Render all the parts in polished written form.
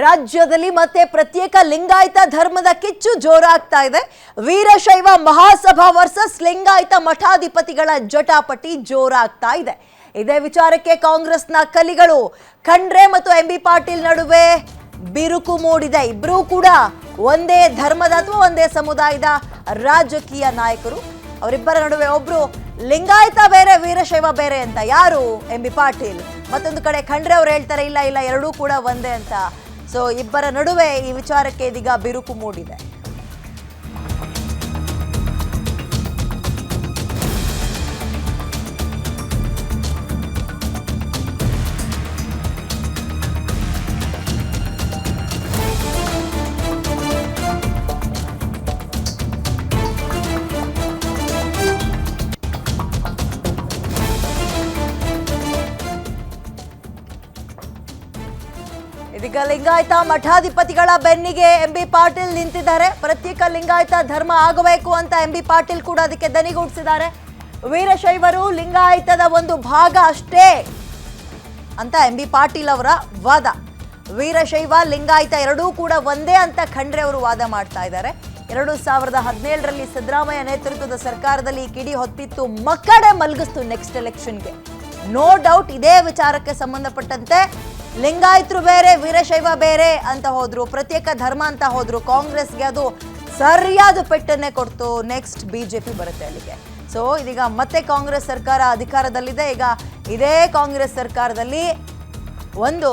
ರಾಜ್ಯದಲ್ಲಿ ಮತ್ತೆ ಪ್ರತ್ಯೇಕ ಲಿಂಗಾಯತ ಧರ್ಮದ ಕಿಚ್ಚು ಜೋರಾಗ್ತಾ ಇದೆ. ವೀರಶೈವ ಮಹಾಸಭಾ ವರ್ಸಸ್ ಲಿಂಗಾಯತ ಮಠಾಧಿಪತಿಗಳ ಜಟಾಪಟಿ ಜೋರಾಗ್ತಾ ಇದೆ. ಇದೇ ವಿಚಾರಕ್ಕೆ ಕಾಂಗ್ರೆಸ್ನ ಕಲಿಗಳು ಖಂಡ್ರೆ ಮತ್ತು ಎಂಬಿ ಪಾಟೀಲ್ ನಡುವೆ ಬಿರುಕು ಮೂಡಿದೆ. ಇಬ್ಬರೂ ಕೂಡ ಒಂದೇ ಧರ್ಮದ ಅಥವಾ ಒಂದೇ ಸಮುದಾಯದ ರಾಜಕೀಯ ನಾಯಕರು. ಅವರಿಬ್ಬರ ನಡುವೆ ಒಬ್ರು ಲಿಂಗಾಯತ ಬೇರೆ ವೀರಶೈವ ಬೇರೆ ಅಂತ, ಯಾರು ಎಂಬಿ ಪಾಟೀಲ್. ಮತ್ತೊಂದು ಕಡೆ ಖಂಡ್ರೆ ಅವರು ಹೇಳ್ತಾರೆ ಇಲ್ಲ ಇಲ್ಲ ಎರಡೂ ಕೂಡ ಒಂದೇ ಅಂತ. ಸೊ ಇಬ್ಬರ ನಡುವೆ ಈ ವಿಚಾರಕ್ಕೆ ಇದೀಗ ಬಿರುಕು ಮೂಡಿದೆ. ಇದೀಗ ಲಿಂಗಾಯತ ಮಠಾಧಿಪತಿಗಳ ಬೆನ್ನಿಗೆ ಎಂಬಿ ಪಾಟೀಲ್ ನಿಂತಿದ್ದಾರೆ. ಪ್ರತ್ಯೇಕ ಲಿಂಗಾಯತ ಧರ್ಮ ಆಗಬೇಕು ಅಂತ ಎಂಬಿ ಪಾಟೀಲ್ ಕೂಡ ಅದಕ್ಕೆ ದನಿಗೂಡಿಸಿದ್ದಾರೆ. ವೀರಶೈವರು ಲಿಂಗಾಯತದ ಒಂದು ಭಾಗ ಅಷ್ಟೇ ಅಂತ ಎಂಬಿ ಪಾಟೀಲ್ ಅವರ ವಾದ. ವೀರಶೈವ ಲಿಂಗಾಯತ ಎರಡೂ ಕೂಡ ಒಂದೇ ಅಂತ ಖಂಡ್ರೆ ಅವರು ವಾದ ಮಾಡ್ತಾ ಇದ್ದಾರೆ. 2017ರಲ್ಲಿ ಸಿದ್ದರಾಮಯ್ಯ ನೇತೃತ್ವದ ಸರ್ಕಾರದಲ್ಲಿ ಕಿಡಿ ಹೊತ್ತಿತ್ತು, ಮಕ್ಕಡೆ ಮಲಗಿಸ್ತು ನೆಕ್ಸ್ಟ್ ಎಲೆಕ್ಷನ್ಗೆ. ನೋ ಡೌಟ್ ಇದೇ ವಿಚಾರಕ್ಕೆ ಸಂಬಂಧಪಟ್ಟಂತೆ ಲಿಂಗಾಯತರು ಬೇರೆ ವೀರಶೈವ ಬೇರೆ ಅಂತ ಹೋದ್ರು, ಪ್ರತ್ಯೇಕ ಧರ್ಮ ಅಂತ ಹೋದ್ರು. ಕಾಂಗ್ರೆಸ್ಗೆ ಅದು ಸರಿಯಾದ ಪೆಟ್ಟನ್ನೇ ಕೊಡ್ತು. ನೆಕ್ಸ್ಟ್ ಬಿಜೆಪಿ ಬರುತ್ತೆ ಅಲ್ಲಿಗೆ. ಸೊ ಇದೀಗ ಮತ್ತೆ ಕಾಂಗ್ರೆಸ್ ಸರ್ಕಾರ ಅಧಿಕಾರದಲ್ಲಿದೆ. ಈಗ ಇದೇ ಕಾಂಗ್ರೆಸ್ ಸರ್ಕಾರದಲ್ಲಿ ಒಂದು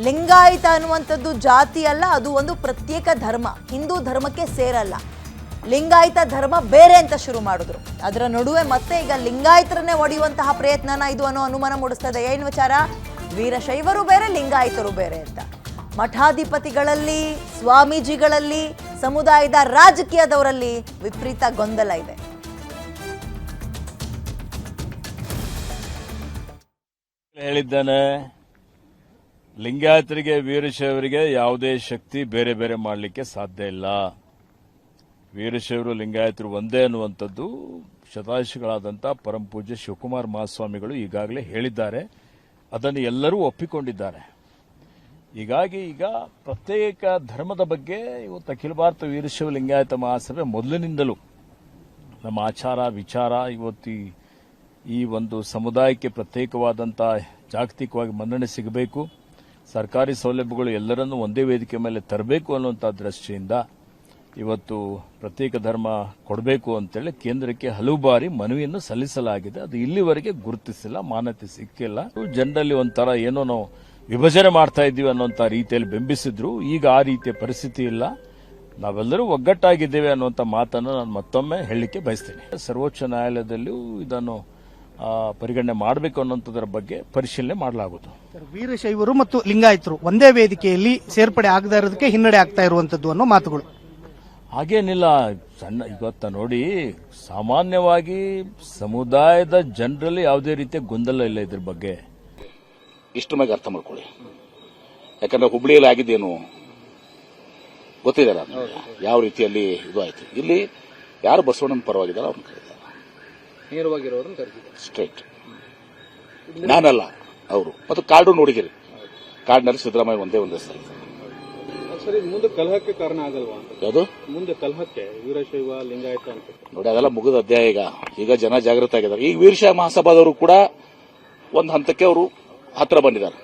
ಲಿಂಗಾಯತ ಅನ್ನುವಂಥದ್ದು ಜಾತಿ ಅಲ್ಲ, ಅದು ಒಂದು ಪ್ರತ್ಯೇಕ ಧರ್ಮ, ಹಿಂದೂ ಧರ್ಮಕ್ಕೆ ಸೇರಲ್ಲ. ಲಿಂಗಾಯತ ಧರ್ಮ ಬೇರೆ ಅಂತ ಶುರು ಮಾಡಿದ್ರು. ಅದರ ನಡುವೆ ಮತ್ತೆ ಈಗ ಲಿಂಗಾಯತರನ್ನೇ ಒಡೆಯುವಂತಹ ಪ್ರಯತ್ನನ ಇದು ಅನ್ನೋ ಅನುಮಾನ ಮೂಡಿಸ್ತದೆ. ಏನು ವಿಚಾರ? ವೀರಶೈವರು ಬೇರೆ ಲಿಂಗಾಯತರು ಬೇರೆ ಅಂತ. ಮಠಾಧಿಪತಿಗಳಲ್ಲಿ, ಸ್ವಾಮೀಜಿಗಳಲ್ಲಿ, ಸಮುದಾಯದ ರಾಜಕೀಯದವರಲ್ಲಿ ವಿಪರೀತ ಗೊಂದಲ ಇದೆ. ಹೇಳಿದ್ದಾನೆ, ಲಿಂಗಾಯತರಿಗೆ ವೀರಶೈವರಿಗೆ ಯಾವುದೇ ಶಕ್ತಿ ಬೇರೆ ಬೇರೆ ಮಾಡಲಿಕ್ಕೆ ಸಾಧ್ಯ ಇಲ್ಲ. ವೀರಶೈವರು ಲಿಂಗಾಯತರು ಒಂದೇ ಅನ್ನುವಂಥದ್ದು ಶತಾಯುಷಿಗಳಾದಂಥ ಪರಮಪೂಜ್ಯ ಶಿವಕುಮಾರ ಮಹಾಸ್ವಾಮಿಗಳು ಈಗಾಗಲೇ ಹೇಳಿದ್ದಾರೆ. ಅದನ್ನು ಎಲ್ಲರೂ ಒಪ್ಪಿಕೊಂಡಿದ್ದಾರೆ. ಹೀಗಾಗಿ ಈಗ ಪ್ರತ್ಯೇಕ ಧರ್ಮದ ಬಗ್ಗೆ ಇವತ್ತು ಅಖಿಲ ಭಾರತ ವೀರಶೈವ ಲಿಂಗಾಯತ ಮಹಾಸಭೆ ಮೊದಲಿನಿಂದಲೂ ನಮ್ಮ ಆಚಾರ ವಿಚಾರ ಇವತ್ತು ಈ ಒಂದು ಸಮುದಾಯಕ್ಕೆ ಪ್ರತ್ಯೇಕವಾದಂಥ ಜಾಗತಿಕವಾಗಿ ಮನ್ನಣೆ ಸಿಗಬೇಕು, ಸರ್ಕಾರಿ ಸೌಲಭ್ಯಗಳು ಎಲ್ಲರನ್ನೂ ಒಂದೇ ವೇದಿಕೆ ಮೇಲೆ ತರಬೇಕು ಅನ್ನುವಂಥ ದೃಷ್ಟಿಯಿಂದ ಇವತ್ತು ಪ್ರತ್ಯೇಕ ಧರ್ಮ ಕೊಡಬೇಕು ಅಂತೇಳಿ ಕೇಂದ್ರಕ್ಕೆ ಹಲವು ಬಾರಿ ಮನವಿಯನ್ನು ಸಲ್ಲಿಸಲಾಗಿದೆ. ಅದು ಇಲ್ಲಿವರೆಗೆ ಗುರುತಿಸಿಲ್ಲ, ಮಾನ್ಯತೆ ಸಿಕ್ಕಿಲ್ಲ. ಜನರಲ್ಲಿ ಒಂಥರ ಏನೋ ನಾವು ವಿಭಜನೆ ಮಾಡ್ತಾ ಇದ್ದೀವಿ ಅನ್ನೋಂಥ ರೀತಿಯಲ್ಲಿ ಬಿಂಬಿಸಿದ್ರು. ಈಗ ಆ ರೀತಿಯ ಪರಿಸ್ಥಿತಿ ಇಲ್ಲ, ನಾವೆಲ್ಲರೂ ಒಗ್ಗಟ್ಟಾಗಿದ್ದೇವೆ ಅನ್ನುವಂಥ ಮಾತನ್ನು ನಾನು ಮತ್ತೊಮ್ಮೆ ಹೇಳಲಿಕ್ಕೆ ಬಯಸ್ತೇನೆ. ಸರ್ವೋಚ್ಚ ನ್ಯಾಯಾಲಯದಲ್ಲೂ ಇದನ್ನು ಪರಿಗಣನೆ ಮಾಡಬೇಕು ಅನ್ನೋಂಥದ್ರ ಬಗ್ಗೆ ಪರಿಶೀಲನೆ ಮಾಡಲಾಗುವುದು. ವೀರಶೈವರು ಮತ್ತು ಲಿಂಗಾಯತರು ಒಂದೇ ವೇದಿಕೆಯಲ್ಲಿ ಸೇರ್ಪಡೆ ಆಗದ ಇರೋದಕ್ಕೆ ಹಿನ್ನಡೆ ಆಗ್ತಾ ಇರುವಂತದ್ದು ಅನ್ನೋ ಮಾತುಗಳು. ಹಾಗೇನಿಲ್ಲ, ಸಣ್ಣ ಇವತ್ತ ನೋಡಿ, ಸಾಮಾನ್ಯವಾಗಿ ಸಮುದಾಯದ ಜನರಲ್ಲಿ ಯಾವುದೇ ರೀತಿಯ ಗೊಂದಲ ಇಲ್ಲ ಇದ್ರ ಬಗ್ಗೆ. ಇಷ್ಟು ಮೇಲೆ ಅರ್ಥ ಮಾಡ್ಕೊಳ್ಳಿ. ಯಾಕಂದ್ರೆ ಹುಬ್ಳಿಯಲ್ಲಿ ಆಗಿದ್ದೇನು ಗೊತ್ತಿದೆ, ಯಾವ ರೀತಿಯಲ್ಲಿ ಇದು ಆಯ್ತು. ಇಲ್ಲಿ ಯಾರು ಬಸವಣ್ಣನ ಪರವಾಗಿದ್ದಾರೆ ಅವ್ರನ್ನ ಕರೀತಾರೆ, ನೇರವಾಗಿರೋರನ್ನ ಕರೀತಾರೆ, ಸ್ಟ್ರೈಟ್. ನಾನಲ್ಲ, ಅವರು. ಮತ್ತು ಕಾರ್ಡು ನೋಡಿದಿರಿ, ಕಾರ್ಡ್ನಲ್ಲಿ ಸಿದ್ದರಾಮಯ್ಯ ಒಂದೇ ಸ್ಥಳ. ಸರ್, ಇದು ಮುಂದೆ ಕಲಹಕ್ಕೆ ಕಾರಣ ಆಗಲ್ವಾ? ಯಾವುದು ಮುಂದೆ ಕಲಹಕ್ಕೆ ವೀರಶೈವ ಲಿಂಗಾಯತ ಅಂತ ನೋಡಿ, ಅದೆಲ್ಲ ಮುಗಿದ ಅಧ್ಯಾಯ. ಈಗ ಜನ ಜಾಗೃತ ಆಗಿದ್ದಾರೆ. ಈಗ ವೀರಶೈವ ಮಹಾಸಭಾದವರು ಕೂಡ ಒಂದು ಹಂತಕ್ಕೆ ಅವರು ಹತ್ರ ಬಂದಿದ್ದಾರೆ.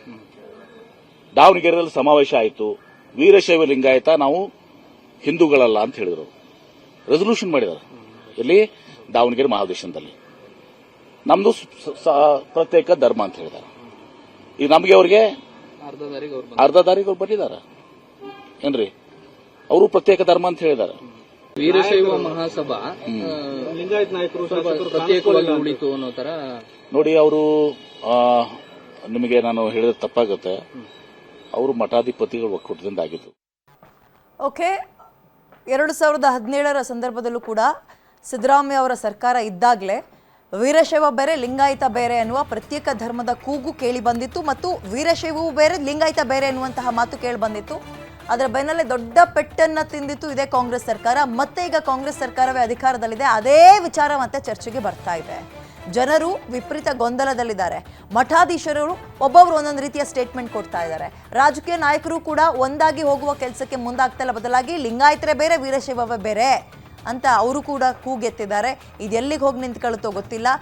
ದಾವಣಗೆರೆಯಲ್ಲಿ ಸಮಾವೇಶ ಆಯಿತು, ವೀರಶೈವ ಲಿಂಗಾಯತ ನಾವು ಹಿಂದೂಗಳಲ್ಲ ಅಂತ ಹೇಳಿದರು. ರೆಸಲ್ಯೂಷನ್ ಮಾಡಿದ್ದಾರೆ. ಇಲ್ಲಿ ದಾವಣಗೆರೆ ಮಹಾದೇಶದಲ್ಲಿ ನಮ್ದು ಪ್ರತ್ಯೇಕ ಧರ್ಮ ಅಂತ ಹೇಳಿದ್ದಾರೆ. ಈಗ ನಮಗೆ ಅವ್ರಿಗೆ ಅರ್ಧ ದಾರಿಗೆ ಅವ್ರು ಬಂದಿದ್ದಾರೆ ಏನ್ರಿ, ಅವರು ಪ್ರತ್ಯೇಕ ಧರ್ಮ ಅಂತ ಹೇಳಿದ್ದಾರೆ. ವೀರಶೈವ ಮಹಾಸಭಾ ಲಿಂಗಾಯತ ನಾಯಕರು ಪ್ರತ್ಯೇಕವಾಗಿ ಉಳಿತು ಅನ್ನೋ ತರ ನೋಡಿ. ಅವರು ನಿಮಗೆ ನಾನು ಹೇಳಿದ್ರೆ ತಪ್ಪಾಗುತ್ತೆ, ಅವರು ಮಠಾಧಿಪತಿಗಳು ಒಕ್ಕೂಟದಿಂದ ಆಗಿದ್ದು. ಓಕೆ, 2017ರ ಸಂದರ್ಭದಲ್ಲೂ ಕೂಡ ಸಿದ್ದರಾಮಯ್ಯ ಅವರ ಸರ್ಕಾರ ಇದ್ದಾಗಲೇ ವೀರಶೈವ ಬೇರೆ ಲಿಂಗಾಯತ ಬೇರೆ ಅನ್ನುವ ಪ್ರತ್ಯೇಕ ಧರ್ಮದ ಕೂಗು ಕೇಳಿ ಬಂದಿತ್ತು ಮತ್ತು ವೀರಶೈವವು ಬೇರೆ ಲಿಂಗಾಯತ ಬೇರೆ ಎನ್ನುವಂತಹ ಮಾತು ಕೇಳಿ ಬಂದಿತ್ತು. ಅದರ ಬೆನ್ನಲ್ಲೇ ದೊಡ್ಡ ಪೆಟ್ಟನ್ನು ತಿಂದಿತ್ತು ಇದೇ ಕಾಂಗ್ರೆಸ್ ಸರ್ಕಾರ. ಮತ್ತೆ ಈಗ ಕಾಂಗ್ರೆಸ್ ಸರ್ಕಾರವೇ ಅಧಿಕಾರದಲ್ಲಿದೆ, ಅದೇ ವಿಚಾರ ಮತ್ತೆ ಚರ್ಚೆಗೆ ಬರ್ತಾ ಇದೆ. ಜನರು ವಿಪರೀತ ಗೊಂದಲದಲ್ಲಿದ್ದಾರೆ. ಮಠಾಧೀಶರು ಒಬ್ಬೊಬ್ರು ಒಂದೊಂದು ರೀತಿಯ ಸ್ಟೇಟ್ಮೆಂಟ್ ಕೊಡ್ತಾ ಇದ್ದಾರೆ. ರಾಜಕೀಯ ನಾಯಕರು ಕೂಡ ಒಂದಾಗಿ ಹೋಗುವ ಕೆಲಸಕ್ಕೆ ಮುಂದಾಗ್ತಾ ಇಲ್ಲ, ಬದಲಾಗಿ ಲಿಂಗಾಯತರೇ ಬೇರೆ ವೀರಶೈವವೇ ಬೇರೆ ಅಂತ ಅವರು ಕೂಡ ಕೂಗೆತ್ತಿದ್ದಾರೆ. ಇದು ಎಲ್ಲಿಗೆ ಹೋಗಿ ನಿಂತ್ಕೊಳ್ಳುತ್ತೋ ಗೊತ್ತಿಲ್ಲ.